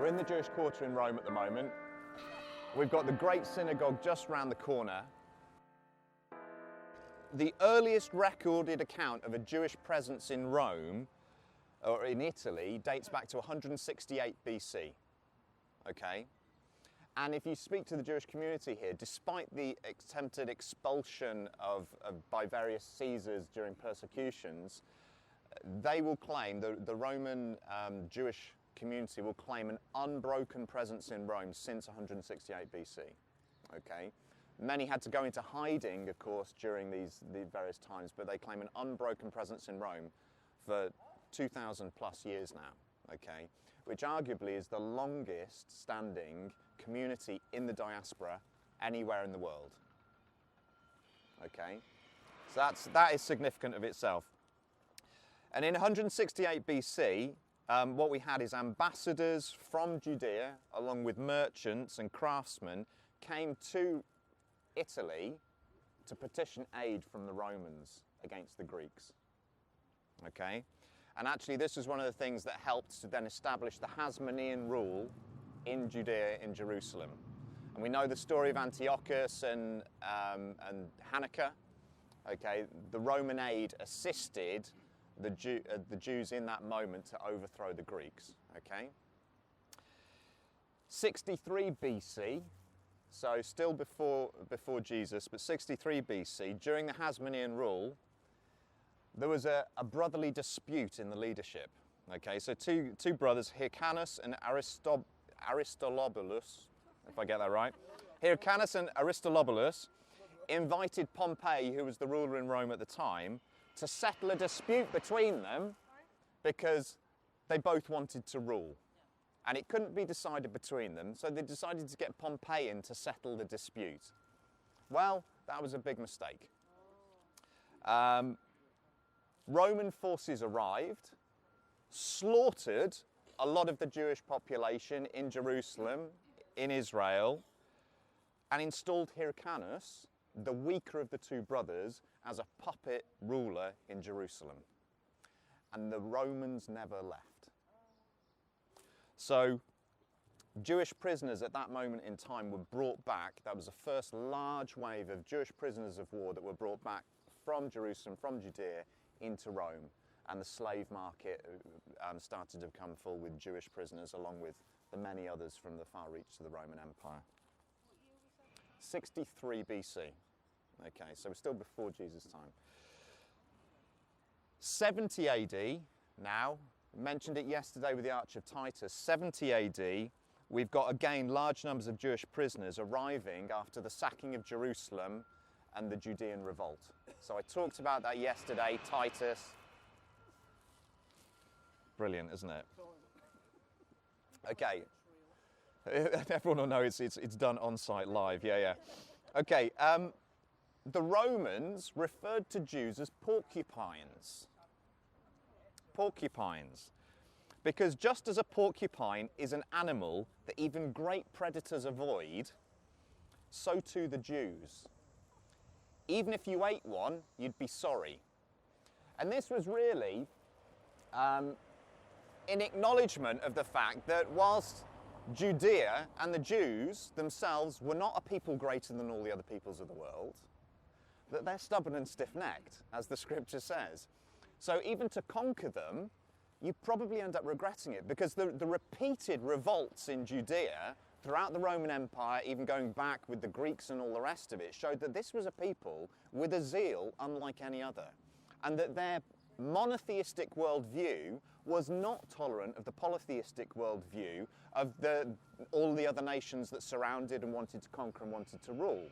We're in the Jewish quarter in Rome at the moment. We've got the great synagogue just round the corner. The earliest recorded account of a Jewish presence in Rome, or in Italy, dates back to 168 BC. Okay? And if you speak to the Jewish community here, despite the attempted expulsion by various Caesars during persecutions, they will claim, the Roman Jewish community will claim an unbroken presence in Rome since 168 BC. Okay? Many had to go into hiding, of course, during the various times, but they claim an unbroken presence in Rome for 2,000 plus years now, okay? Which arguably is the longest standing community in the diaspora anywhere in the world. Okay? So that is significant of itself. And in 168 BC, what we had is ambassadors from Judea, along with merchants and craftsmen, came to Italy to petition aid from the Romans against the Greeks. Okay? And actually this was one of the things that helped to then establish the Hasmonean rule in Judea, in Jerusalem. And we know the story of Antiochus and Hanukkah. Okay? The Roman aid assisted the Jews in that moment to overthrow the Greeks. Okay? 63 BC, so still before Jesus, but 63 BC, during the Hasmonean rule, there was a brotherly dispute in the leadership. Okay, so two brothers, Hyrcanus and Aristobulus, if I get that right. Hyrcanus and Aristobulus invited Pompey, who was the ruler in Rome at the time, to settle a dispute between them because they both wanted to rule. And it couldn't be decided between them, so they decided to get Pompey in to settle the dispute. Well, that was a big mistake. Roman forces arrived, slaughtered a lot of the Jewish population in Jerusalem, in Israel, and installed Hyrcanus, the weaker of the two brothers, as a puppet ruler in Jerusalem. And the Romans never left. So, Jewish prisoners at that moment in time were brought back. That was the first large wave of Jewish prisoners of war that were brought back from Jerusalem, from Judea, into Rome. And the slave market started to become full with Jewish prisoners, along with the many others from the far reach of the Roman Empire. 63 BC. Okay, so we're still before Jesus' time. 70 AD now. Mentioned it yesterday with the Arch of Titus. 70 AD, we've got again large numbers of Jewish prisoners arriving after the sacking of Jerusalem and the Judean revolt. So I talked about that yesterday, Titus. Brilliant, isn't it? Okay. Everyone will know it's done on site live. Yeah. Okay. The Romans referred to Jews as porcupines. Porcupines. Because just as a porcupine is an animal that even great predators avoid, so too the Jews. Even if you ate one, you'd be sorry. And this was really in acknowledgement of the fact that whilst Judea and the Jews themselves were not a people greater than all the other peoples of the world, that they're stubborn and stiff-necked, as the scripture says. So even to conquer them, you probably end up regretting it, because the repeated revolts in Judea throughout the Roman Empire, even going back with the Greeks and all the rest of it, showed that this was a people with a zeal unlike any other, and that their monotheistic worldview was not tolerant of the polytheistic worldview of all the other nations that surrounded and wanted to conquer and wanted to rule.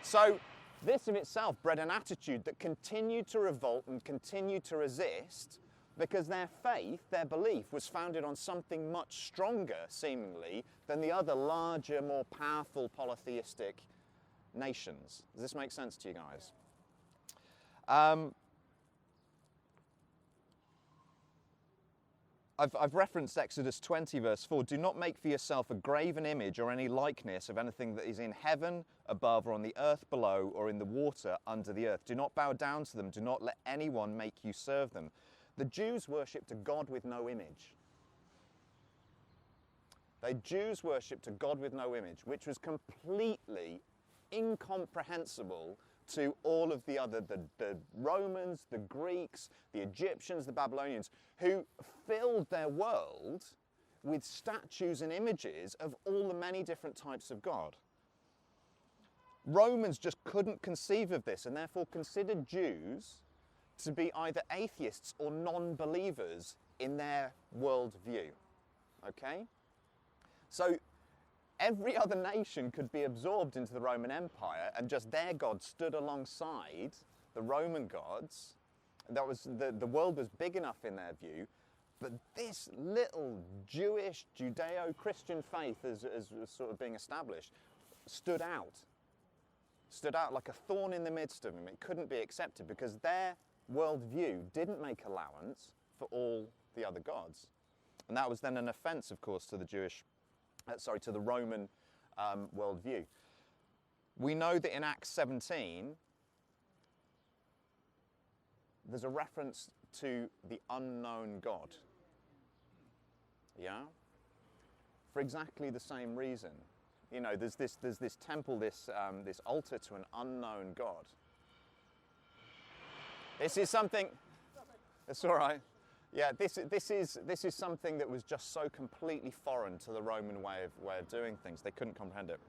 So this in itself bred an attitude that continued to revolt and continued to resist, because their faith, their belief, was founded on something much stronger, seemingly, than the other larger, more powerful polytheistic nations. Does this make sense to you guys? I've referenced Exodus 20, verse 4. Do not make for yourself a graven image or any likeness of anything that is in heaven above, or on the earth below, or in the water under the earth. Do not bow down to them. Do not let anyone make you serve them. The Jews worshipped a God with no image. The Jews worshipped a God with no image, which was completely incomprehensible to all of the Romans, the Greeks, the Egyptians, the Babylonians, who filled their world with statues and images of all the many different types of God. Romans just couldn't conceive of this and therefore considered Jews to be either atheists or non-believers in their worldview. Okay? So every other nation could be absorbed into the Roman Empire and just their God stood alongside the Roman gods. That was, the world was big enough in their view, but this little Jewish, Judeo-Christian faith as sort of being established stood out like a thorn in the midst of them. It couldn't be accepted because their worldview didn't make allowance for all the other gods. And that was then an offense, of course, to the to the Roman worldview. We know that in Acts 17, there's a reference to the unknown God. Yeah? For exactly the same reason. You know, there's this temple, this altar to an unknown God. This is something. It's all right. Yeah, this is something that was just so completely foreign to the Roman way of doing things. They couldn't comprehend it.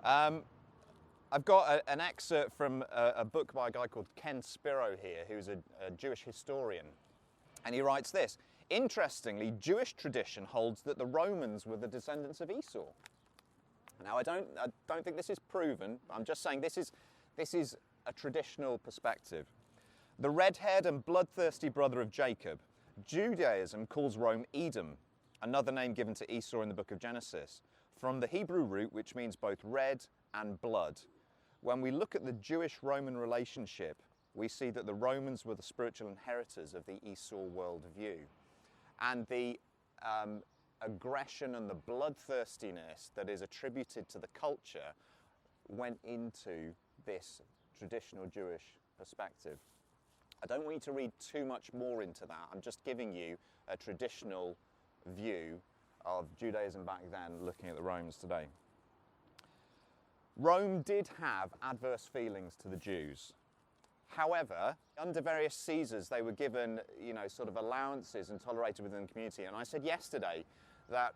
I've got an excerpt from a book by a guy called Ken Spiro here, who's a Jewish historian, and he writes this. Interestingly, Jewish tradition holds that the Romans were the descendants of Esau. Now, I don't think this is proven. I'm just saying this is a traditional perspective. The red-haired and bloodthirsty brother of Jacob, Judaism calls Rome Edom, another name given to Esau in the book of Genesis, from the Hebrew root which means both red and blood. When we look at the Jewish-Roman relationship, we see that the Romans were the spiritual inheritors of the Esau worldview. And the aggression and the bloodthirstiness that is attributed to the culture went into this traditional Jewish perspective. I don't want you to read too much more into that. I'm just giving you a traditional view of Judaism back then, looking at the Romans today. Rome did have adverse feelings to the Jews. However, under various Caesars, they were given, sort of allowances and tolerated within the community. And I said yesterday that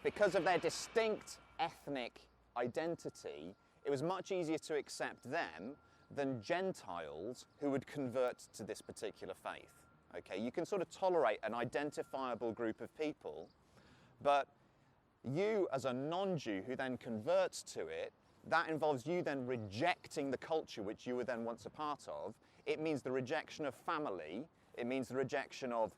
because of their distinct ethnic identity, it was much easier to accept them than Gentiles who would convert to this particular faith. Okay, you can sort of tolerate an identifiable group of people, but you as a non-Jew who then converts to it, that involves you then rejecting the culture which you were then once a part of. It means the rejection of family. It means the rejection of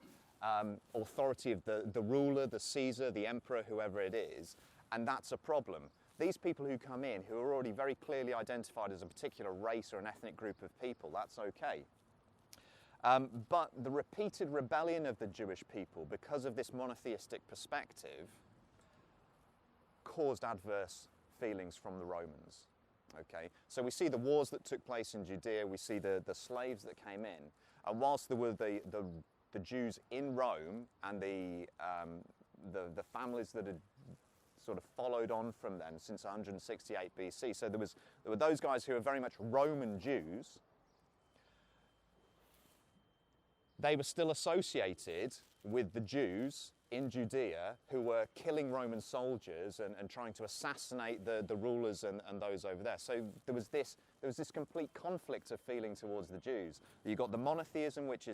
authority of the ruler, the Caesar, the emperor, whoever it is. And that's a problem. These people who come in, who are already very clearly identified as a particular race or an ethnic group of people, that's okay. But the repeated rebellion of the Jewish people, because of this monotheistic perspective, caused adverse feelings from the Romans. Okay, so we see the wars that took place in Judea, we see the slaves that came in, and whilst there were the Jews in Rome and the families that had sort of followed on from them since 168 BC, so there were those guys who were very much Roman Jews. They were still associated with the Jews in Judea who were killing Roman soldiers and trying to assassinate the rulers and those over there. So there was this complete conflict of feeling towards the Jews. You've got the monotheism, which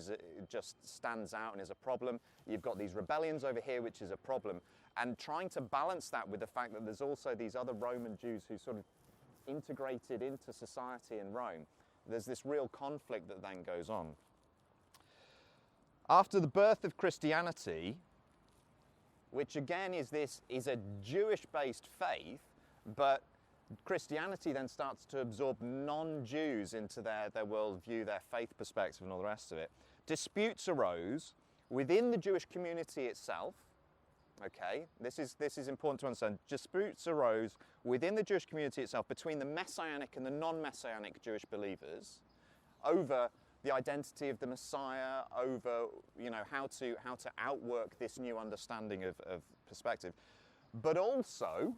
just stands out and is a problem. You've got these rebellions over here, which is a problem. And trying to balance that with the fact that there's also these other Roman Jews who sort of integrated into society in Rome. There's this real conflict that then goes on. After the birth of Christianity, which again is a Jewish-based faith, but Christianity then starts to absorb non-Jews into their worldview, their faith perspective and all the rest of it. Disputes arose within the Jewish community itself. Okay, this is important to understand. Disputes arose within the Jewish community itself between the Messianic and the non-Messianic Jewish believers over the identity of the Messiah, over, you know, how to outwork this new understanding of perspective, but also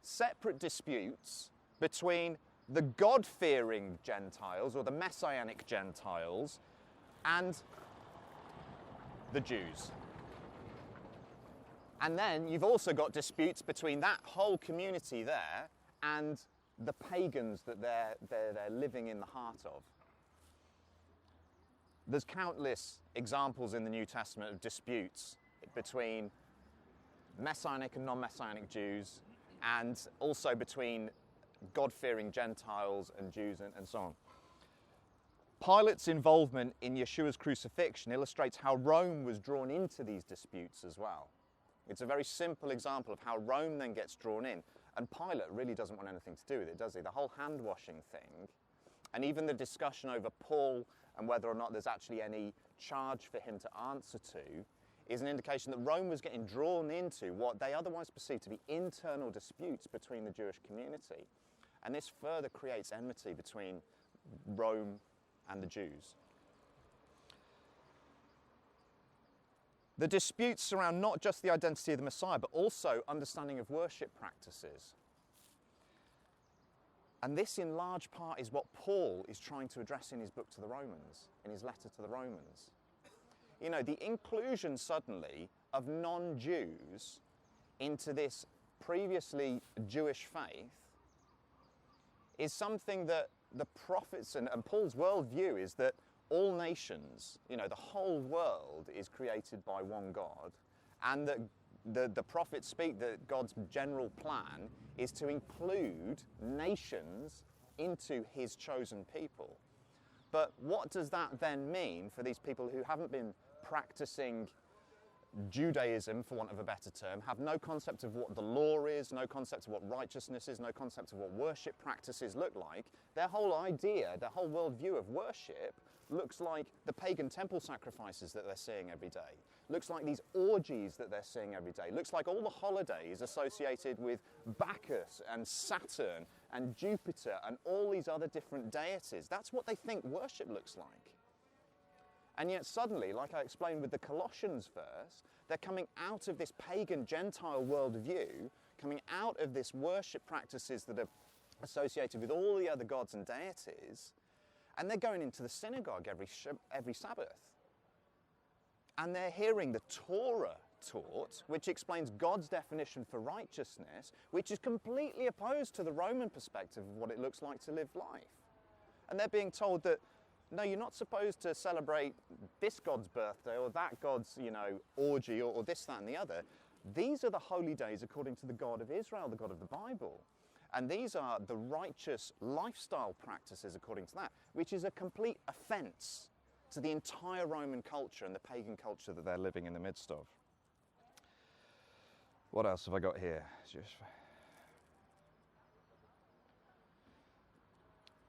separate disputes between the God-fearing Gentiles, or the Messianic Gentiles, and the Jews. And then you've also got disputes between that whole community there and the pagans that they're living in the heart of. There's countless examples in the New Testament of disputes between Messianic and non-Messianic Jews, and also between God-fearing Gentiles and Jews, and so on. Pilate's involvement in Yeshua's crucifixion illustrates how Rome was drawn into these disputes as well. It's a very simple example of how Rome then gets drawn in, and Pilate really doesn't want anything to do with it, does he? The whole hand-washing thing, and even the discussion over Paul and whether or not there's actually any charge for him to answer to, is an indication that Rome was getting drawn into what they otherwise perceived to be internal disputes between the Jewish community. And this further creates enmity between Rome and the Jews. The disputes surround not just the identity of the Messiah, but also understanding of worship practices. And this, in large part, is what Paul is trying to address in his book to the Romans, in his letter to the Romans. You know, the inclusion suddenly of non-Jews into this previously Jewish faith is something that the prophets and Paul's worldview is that all nations, you know, the whole world is created by one God, and that the prophets speak that God's general plan is to include nations into his chosen people. But what does that then mean for these people who haven't been practicing Judaism, for want of a better term, have no concept of what the law is, no concept of what righteousness is, no concept of what worship practices look like? Their whole idea, their whole worldview of worship looks like the pagan temple sacrifices that they're seeing every day, looks like these orgies that they're seeing every day, looks like all the holidays associated with Bacchus and Saturn and Jupiter and all these other different deities. That's what they think worship looks like. And yet suddenly, like I explained with the Colossians verse, they're coming out of this pagan Gentile worldview, coming out of this worship practices that are associated with all the other gods and deities, and they're going into the synagogue every Sabbath. And they're hearing the Torah taught, which explains God's definition for righteousness, which is completely opposed to the Roman perspective of what it looks like to live life. And they're being told that, no, you're not supposed to celebrate this God's birthday or that God's, you know, orgy or this, that, and the other. These are the holy days according to the God of Israel, the God of the Bible. And these are the righteous lifestyle practices according to that, which is a complete offense to the entire Roman culture and the pagan culture that they're living in the midst of. What else have I got here?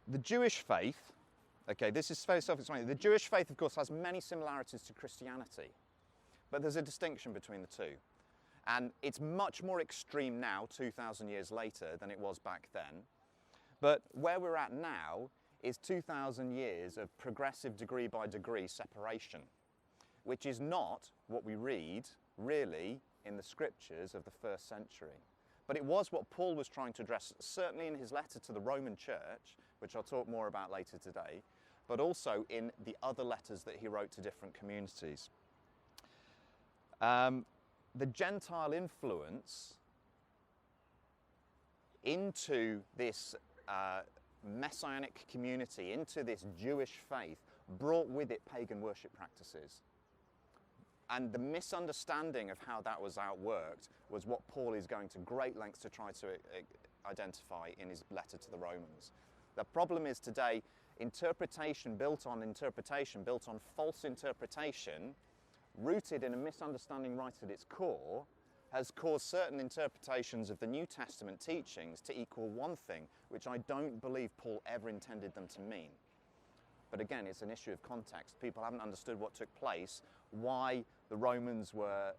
The Jewish faith, okay, this is very self-explanatory. The Jewish faith, of course, has many similarities to Christianity, but there's a distinction between the two. And it's much more extreme now, 2,000 years later, than it was back then. But where we're at now is 2,000 years of progressive degree by degree separation, which is not what we read, really, in the scriptures of the first century. But it was what Paul was trying to address, certainly in his letter to the Roman church, which I'll talk more about later today, but also in the other letters that he wrote to different communities. The Gentile influence into this messianic community, into this Jewish faith, brought with it pagan worship practices. And the misunderstanding of how that was outworked was what Paul is going to great lengths to try to identify in his letter to the Romans. The problem is today, interpretation built on false interpretation, rooted in a misunderstanding right at its core, has caused certain interpretations of the New Testament teachings to equal one thing, which I don't believe Paul ever intended them to mean. But again, it's an issue of context. People haven't understood what took place, why the Romans were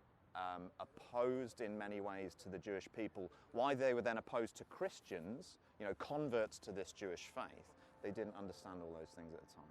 opposed in many ways to the Jewish people, why they were then opposed to Christians, you know, converts to this Jewish faith. They didn't understand all those things at the time.